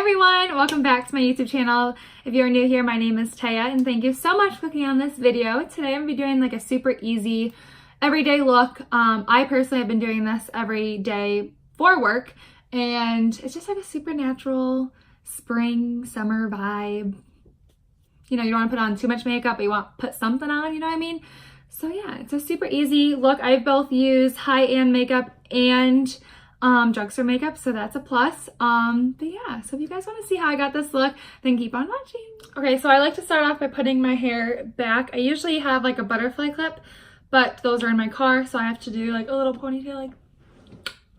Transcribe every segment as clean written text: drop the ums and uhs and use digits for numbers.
everyone, welcome back to my YouTube channel. If you're new here, my name is Taya and thank you so much for clicking on this video. Today I'm going to be doing like a super easy everyday look. I personally have been doing this every day for work and it's just like a super natural spring, summer vibe. You know, you don't want to put on too much makeup, but you want to put something on, you know what I mean? So yeah, it's a super easy look. I both use high-end makeup and drugstore makeup, so that's a plus. But yeah, so if you guys want to see how I got this look, then keep on watching. Okay, so I like to start off by putting my hair back. I usually have like a butterfly clip, but those are in my car, so I have to do like a little ponytail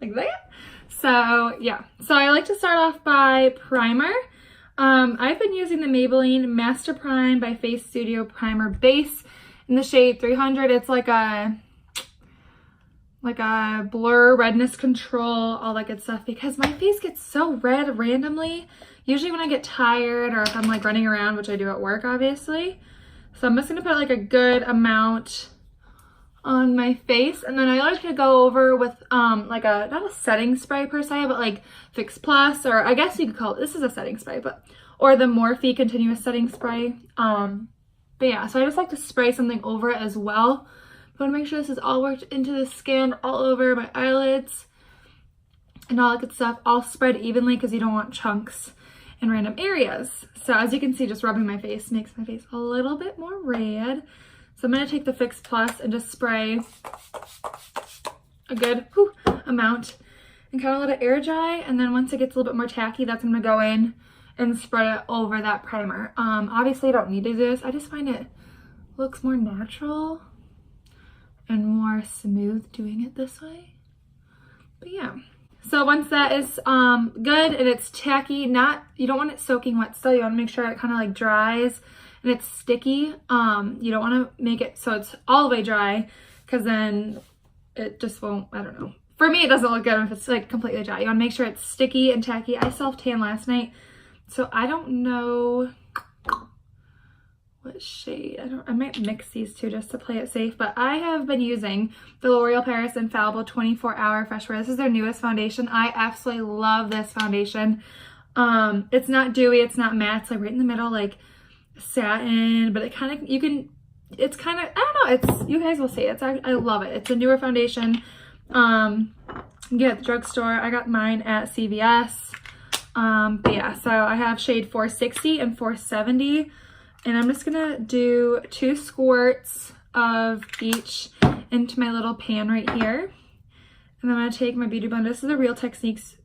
like that. So yeah, so I like to start off by primer. I've been using the Maybelline Master Prime by Face Studio Primer Base in the shade 300. It's like a blur, redness control, all that good stuff, because my face gets so red randomly, usually when I get tired or if I'm like running around, which I do at work obviously. So I'm just gonna put like a good amount on my face, and then I like to go over with like not a setting spray per se, but like Fix Plus, or I guess you could call it, this is a setting spray, or the Morphe continuous setting spray. But yeah, so I just like to spray something over it as well. I want to make sure this is all worked into the skin, all over my eyelids and all that good stuff, all spread evenly because you don't want chunks in random areas. So as you can see, just rubbing my face makes my face a little bit more red. So I'm going to take the Fix Plus and just spray a good amount and kind of let it air dry. And then once it gets a little bit more tacky, that's when I'm going to go in and spread it over that primer. Obviously, I don't need to do this. I just find it looks more natural and more smooth doing it this way. But yeah, so once that is good and it's tacky, you don't want it soaking wet still, you want to make sure it kind of like dries and it's sticky. You don't want to make it so it's all the way dry, because then it just won't, I don't know, for me it doesn't look good if it's like completely dry. You want to make sure it's sticky and tacky. I self-tanned last night, so I don't know what shade. I might mix these two just to play it safe, but I have been using the L'Oreal Paris Infallible 24-Hour Fresh Wear. This is their newest foundation. I absolutely love this foundation. It's not dewy, it's not matte, it's like right in the middle, like satin, but it kind of, it's kind of, I don't know, you guys will see it. I love it. It's a newer foundation. You can get it at the drugstore. I got mine at CVS. But yeah, so I have shade 460 and 470. And I'm just gonna do 2 squirts of each into my little pan right here. And then I'm gonna take my beauty blender. This is a Real Techniques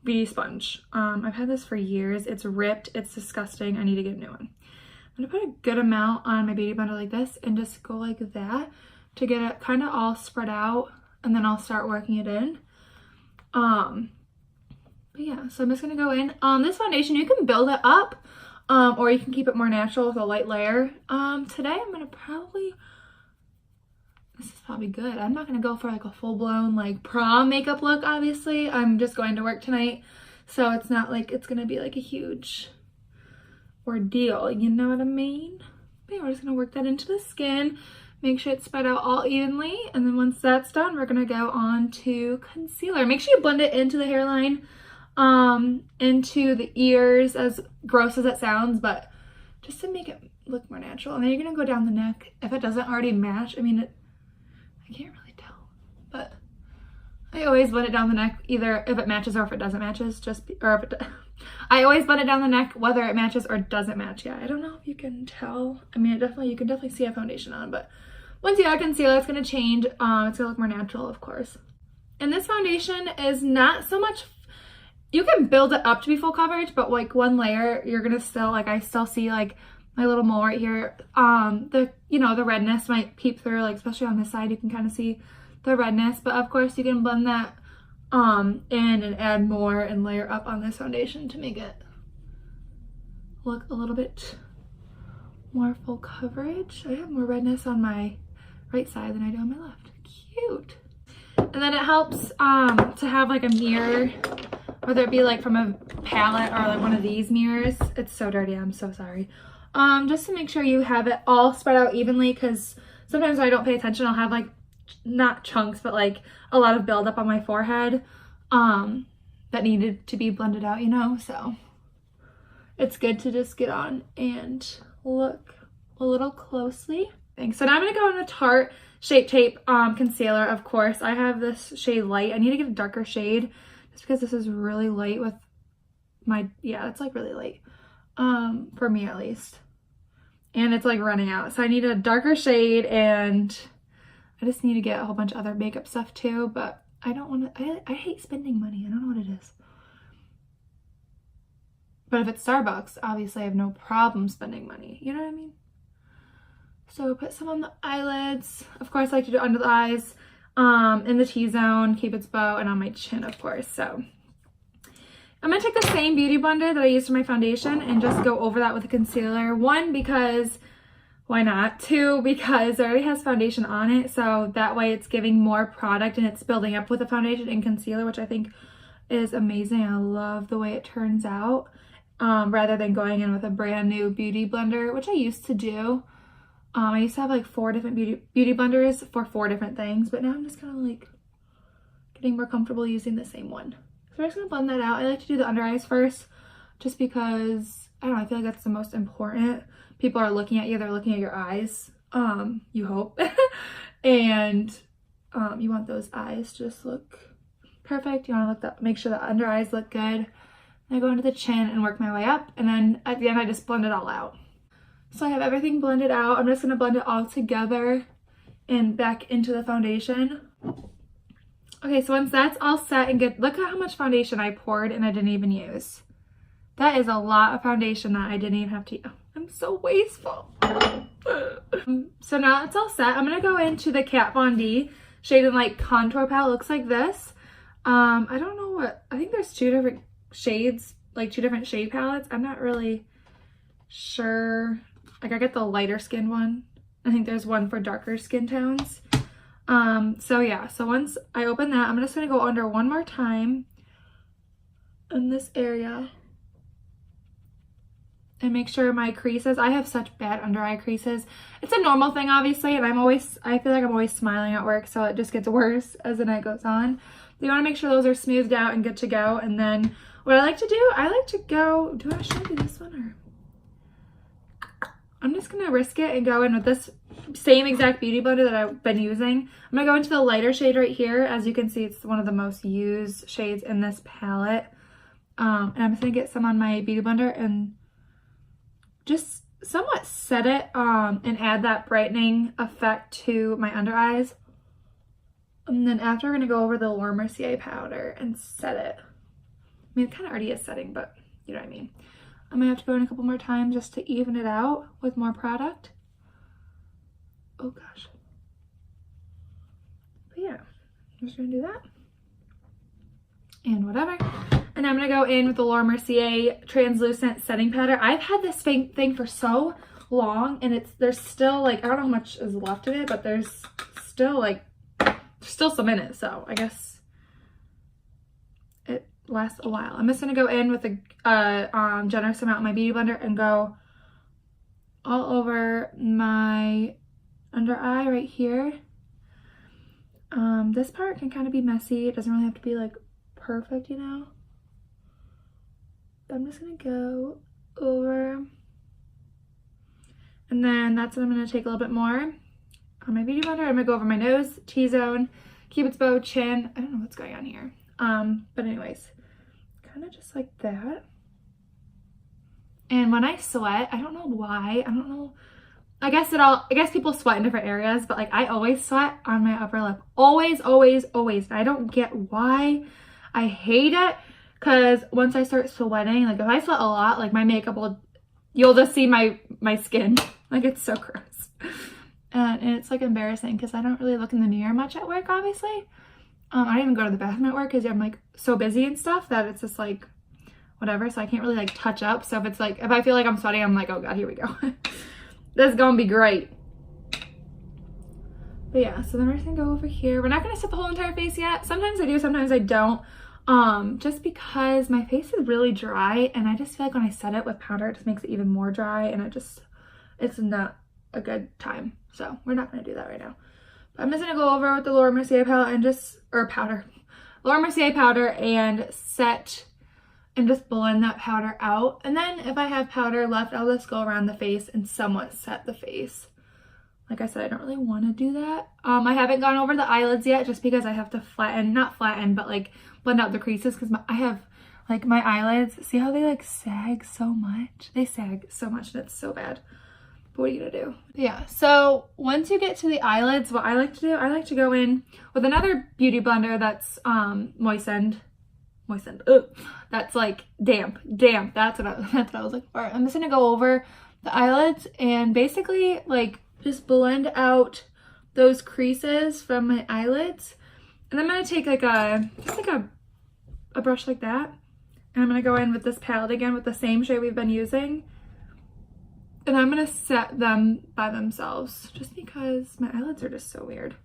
beauty sponge. I've had this for years. It's ripped, it's disgusting. I need to get a new one. I'm gonna put a good amount on my beauty blender like this and just go like that to get it kind of all spread out, and then I'll start working it in. But yeah, so I'm just gonna go in. This foundation, you can build it up, or you can keep it more natural with a light layer. Today I'm gonna this is probably good. I'm not gonna go for like a full-blown like prom makeup look, obviously. I'm just going to work tonight, so it's not like it's gonna be like a huge ordeal, you know what I mean? But yeah, we're just gonna work that into the skin, make sure it's spread out all evenly, and then once that's done, we're gonna go on to concealer. Make sure you blend it into the hairline, into the ears, as gross as it sounds, but just to make it look more natural. And then you're gonna go down the neck. If it doesn't already match, I mean, I can't really tell, but I always blend it down the neck, either if it matches or if it doesn't matches, I always blend it down the neck, whether it matches or doesn't match. Yeah, I don't know if you can tell. I mean, you can definitely see a foundation on, but once you add concealer, it's gonna change. It's gonna look more natural, of course. And this foundation is not so much, you can build it up to be full coverage, but like one layer, you're gonna still, like, I still see like my little mole right here. The redness might peep through, like especially on this side, you can kind of see the redness, but of course you can blend that in and add more and layer up on this foundation to make it look a little bit more full coverage. I have more redness on my right side than I do on my left. Cute. And then it helps to have like a mirror, whether it be like from a palette or like one of these mirrors. It's so dirty, I'm so sorry. Just to make sure you have it all spread out evenly, because sometimes when I don't pay attention, I'll have like, not chunks, but like a lot of buildup on my forehead. that needed to be blended out, you know, so it's good to just get on and look a little closely. So now I'm going to go in with Tarte Shape Tape concealer. Of course, I have this shade Light. I need to get a darker shade just because this is really light with my, yeah, it's like really light for me at least. And it's like running out. So I need a darker shade, and I just need to get a whole bunch of other makeup stuff too, but I don't want to, I hate spending money. I don't know what it is. But if it's Starbucks, obviously I have no problem spending money. You know what I mean? So put some on the eyelids. Of course, I like to do under the eyes, in the T-zone, Cupid's bow, and on my chin, of course. So I'm going to take the same beauty blender that I used for my foundation and just go over that with a concealer. One, because why not? Two, because it already has foundation on it, so that way it's giving more product and it's building up with the foundation and concealer, which I think is amazing. I love the way it turns out, rather than going in with a brand new beauty blender, which I used to do. I used to have like 4 different beauty blenders for 4 different things, but now I'm just kind of like getting more comfortable using the same one. So we're just going to blend that out. I like to do the under eyes first, just because, I don't know, I feel like that's the most important. People are looking at you, they're looking at your eyes, you hope. And you want those eyes to just look perfect. You want to make sure the under eyes look good. And I go into the chin and work my way up, and then at the end I just blend it all out. So I have everything blended out. I'm just going to blend it all together and back into the foundation. Okay, so once that's all set and good, look at how much foundation I poured and I didn't even use. That is a lot of foundation that I didn't even have to use. I'm so wasteful. So now it's all set. I'm going to go into the Kat Von D Shade and Light contour palette. It looks like this. I don't know what, I think there's 2 different shades, like 2 different shade palettes. I'm not really sure. Like I get the lighter skin one. I think there's one for darker skin tones. So yeah, so once I open that, I'm just going to go under one more time in this area and make sure my creases, I have such bad under eye creases. It's a normal thing obviously, and I feel like I'm always smiling at work, so it just gets worse as the night goes on. You want to make sure those are smoothed out and good to go. And then what I like to do, I like to go, do I show you this one, or I'm just going to risk it and go in with this same exact beauty blender that I've been using. I'm going to go into the lighter shade right here. As you can see, it's one of the most used shades in this palette. And I'm just going to get some on my beauty blender and just somewhat set it and add that brightening effect to my under eyes. And then after, we're going to go over the Mercier powder and set it. I mean, it kind of already is setting, but you know what I mean. I'm going to have to go in a couple more times just to even it out with more product. Oh gosh. But yeah, I'm just going to do that. And whatever. And I'm going to go in with the Mercier translucent setting powder. I've had this thing for so long, and there's still like, I don't know how much is left of it, but there's still some in it. So I guess it lasts a while. I'm just going to go in with a generous amount of my beauty blender and go all over my under eye right here. This part can kind of be messy. It doesn't really have to be like perfect, you know. But I'm just going to go over. And then that's what I'm going to take a little bit more on my beauty blender. I'm going to go over my nose, T-zone, Cupid's bow, chin. I don't know what's going on here. But anyways, kind of just like that. And when I sweat, I don't know why. I don't know. I guess people sweat in different areas, but like I always sweat on my upper lip. Always, always, always. I don't get why. I hate it, because once I start sweating, like if I sweat a lot, like my makeup you'll just see my skin. Like it's so gross. And it's like embarrassing because I don't really look in the mirror much at work, obviously. I don't even go to the bathroom at work because I'm like so busy and stuff that it's just like whatever. So I can't really like touch up. So if I feel like I'm sweating, I'm like, oh God, here we go. This is gonna be great. But yeah, so then we're just gonna go over here. We're not gonna set the whole entire face yet. Sometimes I do, sometimes I don't. Just because my face is really dry, and I just feel like when I set it with powder, it just makes it even more dry, and it's not a good time. So we're not gonna do that right now. But I'm just gonna go over with the Mercier palette and powder. Laura Mercier powder and set and just blend that powder out. And then if I have powder left, I'll just go around the face and somewhat set the face. Like I said, I don't really want to do that. I haven't gone over the eyelids yet just because I have to flatten, not flatten, but like blend out the creases because I have like my eyelids. See how they like sag so much? They sag so much and it's so bad. But what are you gonna do? Yeah, so once you get to the eyelids, what I like to do, I like to go in with another beauty blender that's moistened. That's like damp. That's what I was like. All right, I'm just gonna go over the eyelids and basically like just blend out those creases from my eyelids. And I'm gonna take like a brush like that, and I'm gonna go in with this palette again with the same shade we've been using, and I'm gonna set them by themselves just because my eyelids are just so weird.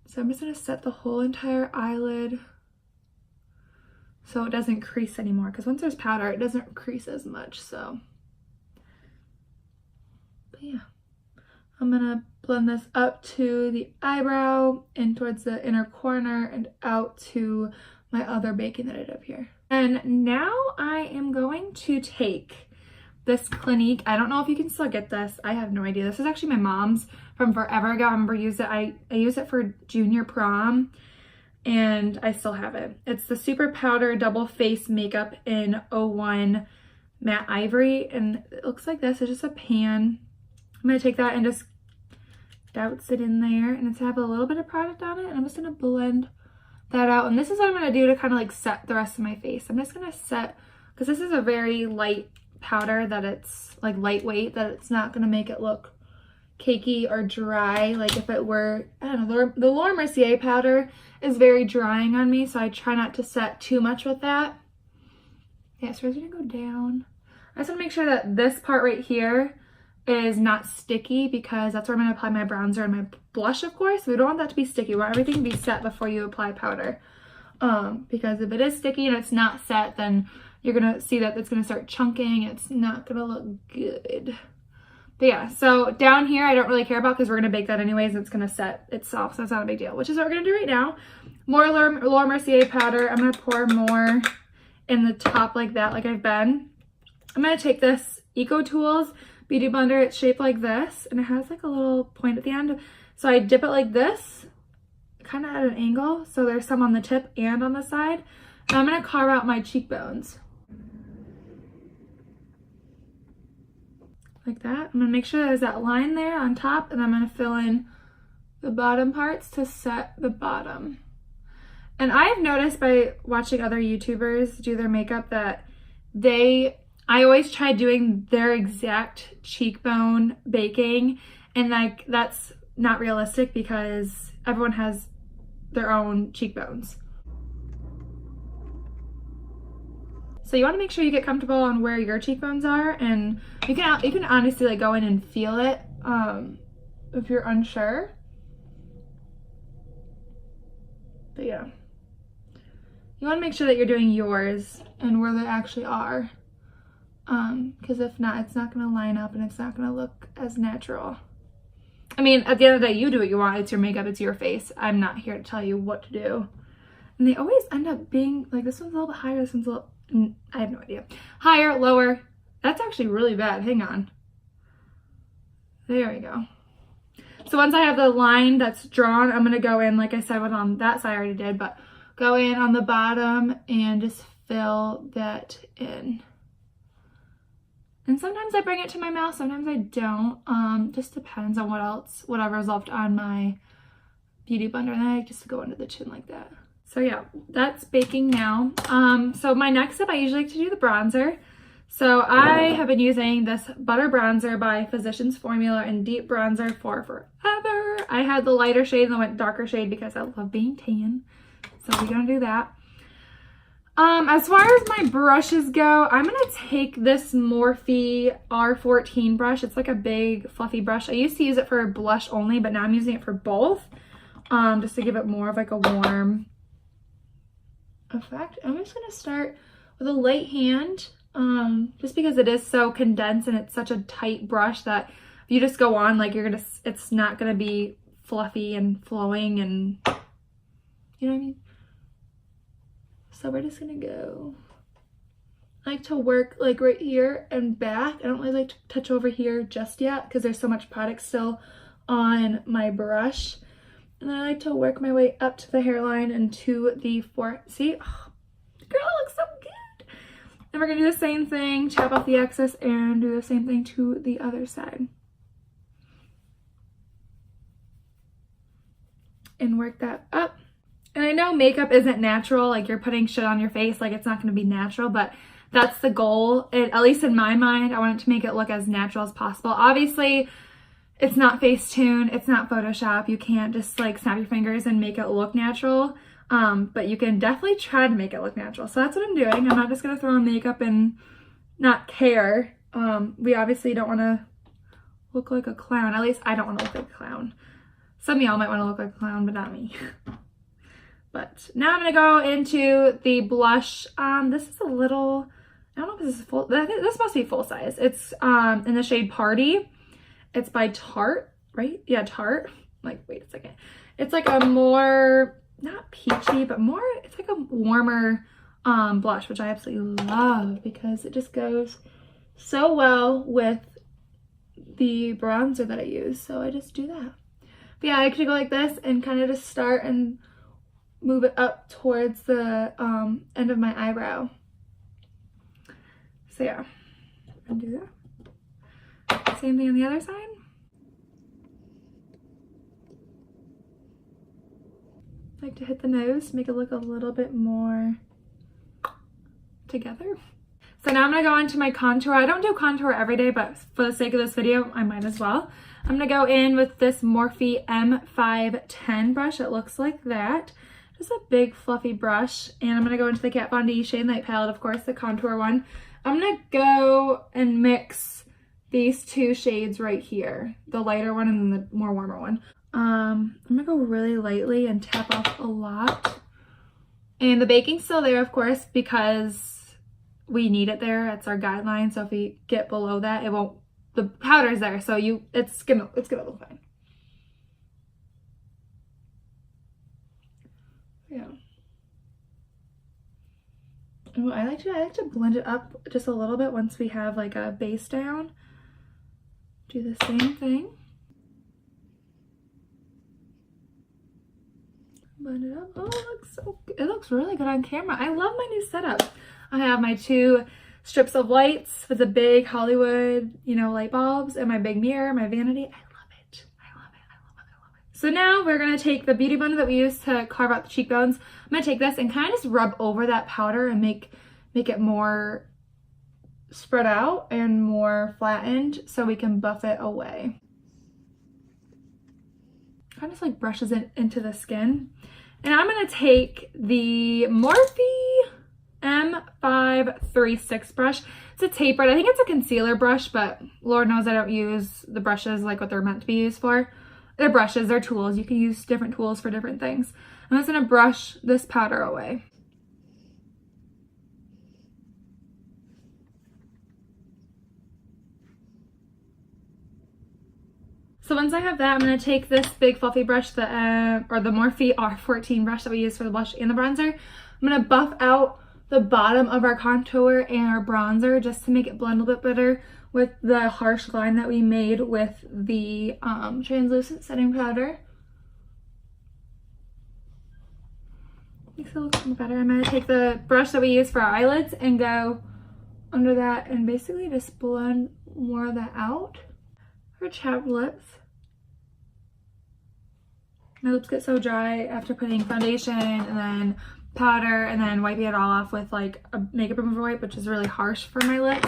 So I'm just gonna set the whole entire eyelid so it doesn't crease anymore, because once there's powder it doesn't crease as much. So but yeah, I'm gonna blend this up to the eyebrow and towards the inner corner and out to my other baking that I did up here. And now I am going to take this Clinique. I don't know if you can still get this. I have no idea. This is actually my mom's from forever ago. I remember I used it for junior prom and I still have it. It's the Super Powder Double Face Makeup in 01 Matte Ivory, and it looks like this. It's just a pan. I'm gonna take that and just douse it in there, and it's have a little bit of product on it, and I'm just gonna blend that out. And this is what I'm gonna do to kind of like set the rest of my face. I'm just gonna set, because this is a very light powder, that it's like lightweight, that it's not gonna make it look cakey or dry like if it were, I don't know, the Laura Mercier powder is very drying on me, so I try not to set too much with that. Yeah, so we're gonna go down. I just want to make sure that this part right here is not sticky, because that's where I'm going to apply my bronzer and my blush, of course. We don't want that to be sticky. We want everything to be set before you apply powder. Because if it is sticky and it's not set, then you're going to see that it's going to start chunking. It's not going to look good. But yeah, so down here I don't really care about because we're going to bake that anyways. It's going to set itself, so it's not a big deal, which is what we're going to do right now. More Laura Mercier powder. I'm going to pour more in the top like that, like I've been. I'm going to take this Eco Tools Beauty Blender. It's shaped like this, and it has like a little point at the end. So I dip it like this, kind of at an angle, so there's some on the tip and on the side. And I'm going to carve out my cheekbones. Like that. I'm going to make sure there's that line there on top, and I'm going to fill in the bottom parts to set the bottom. And I've noticed by watching other YouTubers do their makeup that I always try doing their exact cheekbone baking, and like that's not realistic because everyone has their own cheekbones. So you want to make sure you get comfortable on where your cheekbones are, and you can honestly like go in and feel it if you're unsure. But yeah, you want to make sure that you're doing yours and where they actually are, because if not, it's not going to line up and it's not going to look as natural. I mean, at the end of the day, you do what you want. It's your makeup, it's your face. I'm not here to tell you what to do. And they always end up being like, this one's a little bit higher, this one's a little, I have no idea. Higher, lower. That's actually really bad. Hang on. There we go. So once I have the line that's drawn, I'm going to go in, like I said, on that side I already did, but go in on the bottom and just fill that in. And sometimes I bring it to my mouth, sometimes I don't. Just depends on whatever's left on my beauty blender. And then I just go into the chin like that. So yeah, that's baking now. So my next step, I usually like to do the bronzer. So I have been using this Butter Bronzer by Physicians Formula in Deep Bronzer for forever. I had the lighter shade and I went darker shade because I love being tan. So we're gonna do that. As far as my brushes go, I'm gonna take this Morphe R14 brush. It's like a big fluffy brush. I used to use it for blush only, but now I'm using it for both, just to give it more of like a warm effect. I'm just gonna start with a light hand, just because it is so condensed and it's such a tight brush that if you just go on, like it's not gonna be fluffy and flowing, and you know what I mean? So we're just gonna go. I like to work like right here and back. I don't really like to touch over here just yet because there's so much product still on my brush. And then I like to work my way up to the hairline and to the see? Oh, girl, it looks so good. And we're gonna do the same thing, chop off the excess and do the same thing to the other side. And work that up. And I know makeup isn't natural, like you're putting shit on your face, like it's not gonna be natural, but that's the goal. At least in my mind, I want it to make it look as natural as possible. Obviously, it's not Facetune, it's not Photoshop. You can't just like snap your fingers and make it look natural. But you can definitely try to make it look natural. So that's what I'm doing. I'm not just gonna throw on makeup and not care. We obviously don't wanna look like a clown. At least I don't wanna look like a clown. Some of y'all might wanna look like a clown, but not me. But now I'm gonna go into the blush. This is a little, I don't know if this is full, this is supposed to be full size. It's in the shade Party. It's by Tarte, right? Yeah, Tarte. Like, wait a second. It's like a more, not peachy, but more, it's like a warmer blush, which I absolutely love because it just goes so well with the bronzer that I use. So I just do that. But yeah, I could go like this and kind of just start and move it up towards the end of my eyebrow. So yeah, I'm gonna do that. Same thing on the other side. I like to hit the nose, make it look a little bit more together. So now I'm gonna go into my contour. I don't do contour every day, but for the sake of this video, I might as well. I'm gonna go in with this Morphe M510 brush. It looks like that. Just a big fluffy brush. And I'm gonna go into the Kat Von D Shade Light palette, of course, the contour one. I'm gonna go and mix these two shades right here. The lighter one and then the more warmer one. I'm gonna go really lightly and tap off a lot. And the baking's still there, of course, because we need it there. It's our guideline. So if we get below that, it won't, the powder's there. So it's gonna look fine. Yeah. And what I like to blend it up just a little bit once we have like a base down. Do the same thing. Blend it up. Oh, it looks so good. It looks really good on camera. I love my new setup. I have my two strips of lights with the big Hollywood, you know, light bulbs and my big mirror, my vanity. I love it. I love it. I love it. I love it. So now we're going to take the beauty blender that we used to carve out the cheekbones. I'm going to take this and kind of just rub over that powder and make it more spread out and more flattened so we can buff it away. Kind of just like brushes it into the skin. And I'm going to take the Morphe M536 brush. It's a tapered, I think it's a concealer brush, but Lord knows I don't use the brushes like what they're meant to be used for. They're brushes, they're tools. You can use different tools for different things. I'm just going to brush this powder away. So once I have that, I'm going to take this big fluffy brush, the Morphe R14 brush that we use for the blush and the bronzer. I'm going to buff out the bottom of our contour and our bronzer just to make it blend a little bit better with the harsh line that we made with the translucent setting powder. Makes it look more better. I'm going to take the brush that we use for our eyelids and go under that and basically just blend more of that out. For chapped lips. My lips get so dry after putting foundation and then powder and then wiping it all off with like a makeup remover wipe, which is really harsh for my lips.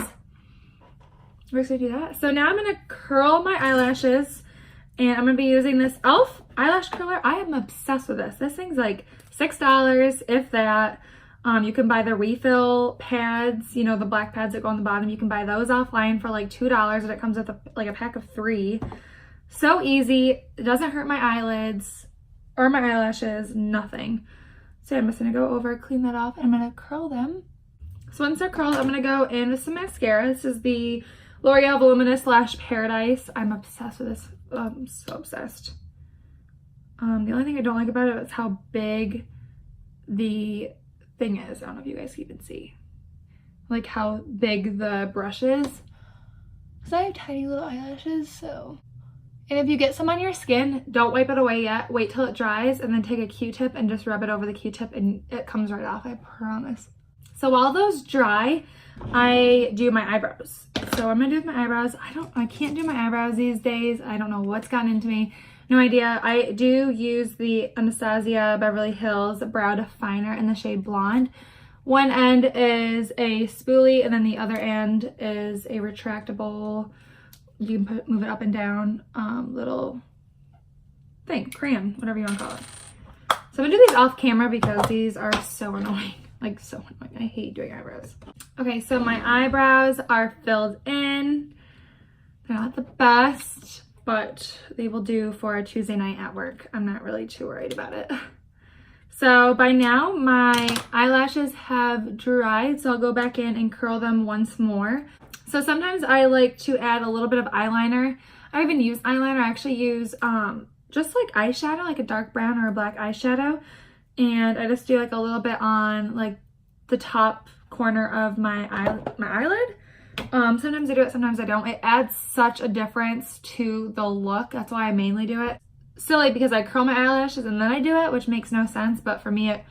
We're just gonna do that. So now I'm gonna curl my eyelashes and I'm gonna be using this e.l.f. eyelash curler. I am obsessed with this. This thing's like $6, if that. You can buy the refill pads, you know, the black pads that go on the bottom. You can buy those offline for like $2 and it comes with like a pack of 3. So easy. It doesn't hurt my eyelids or my eyelashes, nothing. So I'm just gonna go over, clean that off, and I'm gonna curl them. So once they're curled, I'm gonna go in with some mascara. This is the L'Oreal Voluminous Lash Paradise. I'm obsessed with this. I'm so obsessed. The only thing I don't like about it is how big the thing is. I don't know if you guys can even see like how big the brush is. Because I have tiny little eyelashes, so. And if you get some on your skin, don't wipe it away yet. Wait till it dries and then take a Q-tip and just rub it over the Q-tip and it comes right off, I promise. So while those dry, I do my eyebrows. So I'm gonna do with my eyebrows. I can't do my eyebrows these days. I don't know what's gotten into me. No idea. I do use the Anastasia Beverly Hills Brow Definer in the shade Blonde. One end is a spoolie and then the other end is a retractable, you can move it up and down, little thing, crayon, whatever you want to call it. So I'm gonna do these off camera because these are so annoying, like so annoying. I hate doing eyebrows. Okay, so my eyebrows are filled in. They're not the best, but they will do for a Tuesday night at work. I'm not really too worried about it. So by now my eyelashes have dried, so I'll go back in and curl them once more. So sometimes I like to add a little bit of eyeliner. I even use eyeliner. I actually use just like eyeshadow, like a dark brown or a black eyeshadow. And I just do like a little bit on like the top corner of my eyelid. Sometimes I do it, sometimes I don't. It adds such a difference to the look. That's why I mainly do it. Silly because I curl my eyelashes and then I do it, which makes no sense. But for me, I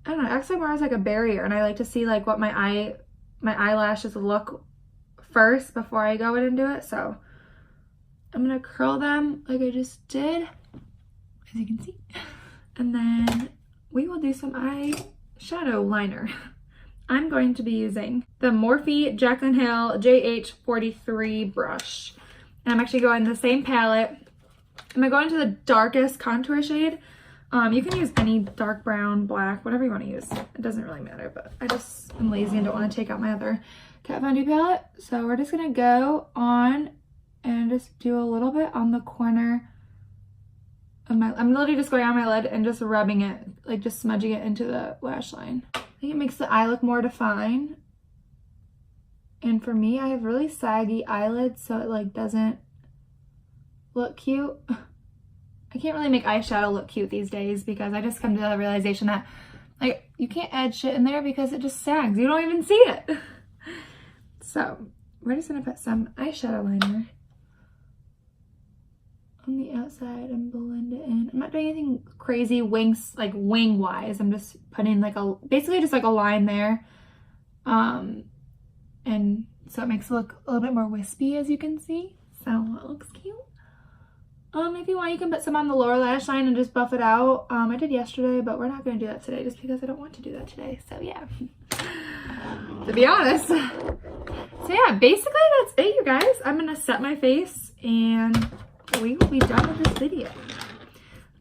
don't know, it acts like more as like a barrier. And I like to see like what my eyelashes look first before I go in and do it. So I'm gonna curl them like I just did, as you can see. And then we will do some eyeshadow liner. I'm going to be using the Morphe Jaclyn Hill JH43 brush. And I'm actually going the same palette. I'm gonna go into the darkest contour shade. You can use any dark brown, black, whatever you want to use. It doesn't really matter, but I just am lazy and don't want to take out my other Kat Von D palette. So we're just gonna go on and just do a little bit on the corner of my, I'm literally just going on my lid and just rubbing it, like just smudging it into the lash line. I think it makes the eye look more defined. And for me, I have really saggy eyelids, so it like doesn't look cute. I can't really make eyeshadow look cute these days because I just come to the realization that like you can't add shit in there because it just sags. You don't even see it. So we're just gonna put some eyeshadow liner on the outside and blend it in. I'm not doing anything crazy wings, like wing wise. I'm just putting like a, basically just like a line there. And so it makes it look a little bit more wispy, as you can see. So it looks cute. If you want, you can put some on the lower lash line and just buff it out. I did yesterday, but we're not going to do that today just because I don't want to do that today. So yeah, to be honest. So yeah, basically that's it, you guys. I'm going to set my face and we will be done with this video.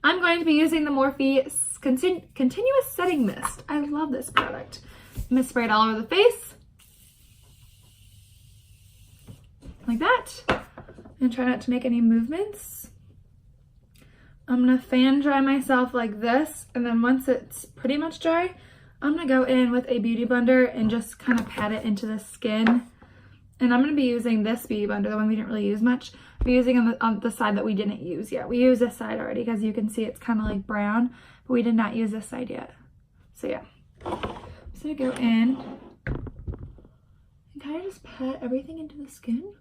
I'm going to be using the Morphe Continuous Setting Mist. I love this product. I'm going to spray it all over the face. Like that. And try not to make any movements. I'm gonna fan dry myself like this, and then once it's pretty much dry, I'm gonna go in with a beauty blender and just kind of pat it into the skin. And I'm gonna be using this beauty blender, the one we didn't really use much. I'm using on the side that we didn't use yet. We used this side already because you can see it's kind of like brown, but we did not use this side yet. So yeah, I'm just gonna go in and kind of just pat everything into the skin.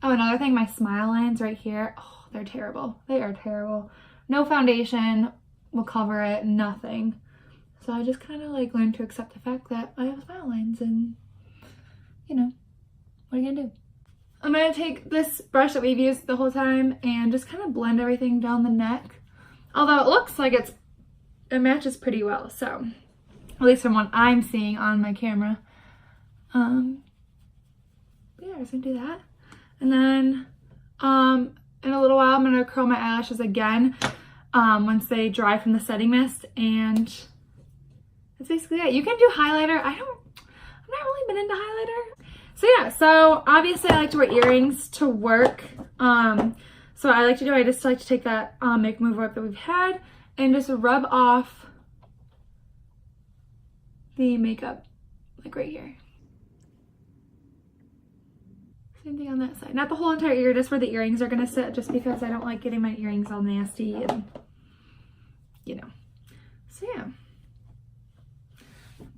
Oh, another thing, my smile lines right here, oh, they're terrible. They are terrible. No foundation will cover it, nothing. So I just kind of like learned to accept the fact that I have smile lines and, you know, what are you gonna do? I'm gonna take this brush that we've used the whole time and just kind of blend everything down the neck. Although it looks like it matches pretty well, so at least from what I'm seeing on my camera. Yeah, I'm just gonna do that. And then in a little while, I'm going to curl my eyelashes again once they dry from the setting mist. And that's basically it. You can do highlighter. I've not really been into highlighter. So yeah, so obviously I like to wear earrings to work. So I like to do, I just like to take that Make Move Up that we've had and just rub off the makeup like right here. Same thing on that side. Not the whole entire ear, just where the earrings are gonna sit, just because I don't like getting my earrings all nasty and, you know. So yeah.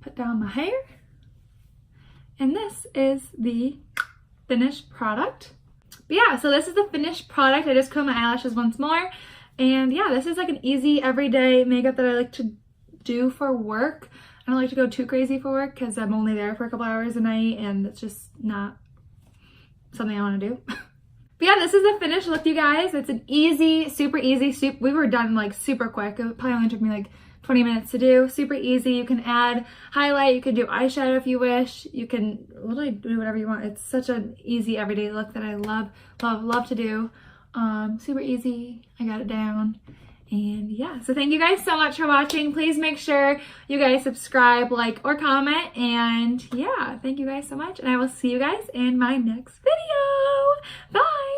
put down my hair. And this is the finished product. But yeah, so this is the finished product. I just combed my eyelashes once more. And yeah, this is like an easy everyday makeup that I like to do for work. I don't like to go too crazy for work because I'm only there for a couple hours a night and it's just not something I want to do. But yeah, this is the finished look, you guys. It's an easy, super easy, we were done like super quick. It probably only took me like 20 minutes to do. Super easy. You can add highlight, you can do eyeshadow if you wish. You can literally do whatever you want. It's such an easy everyday look that I love to do. Super easy. I got it down. And yeah, so thank you guys so much for watching. Please make sure you guys subscribe, like, or comment. And yeah, thank you guys so much. And I will see you guys in my next video. Bye!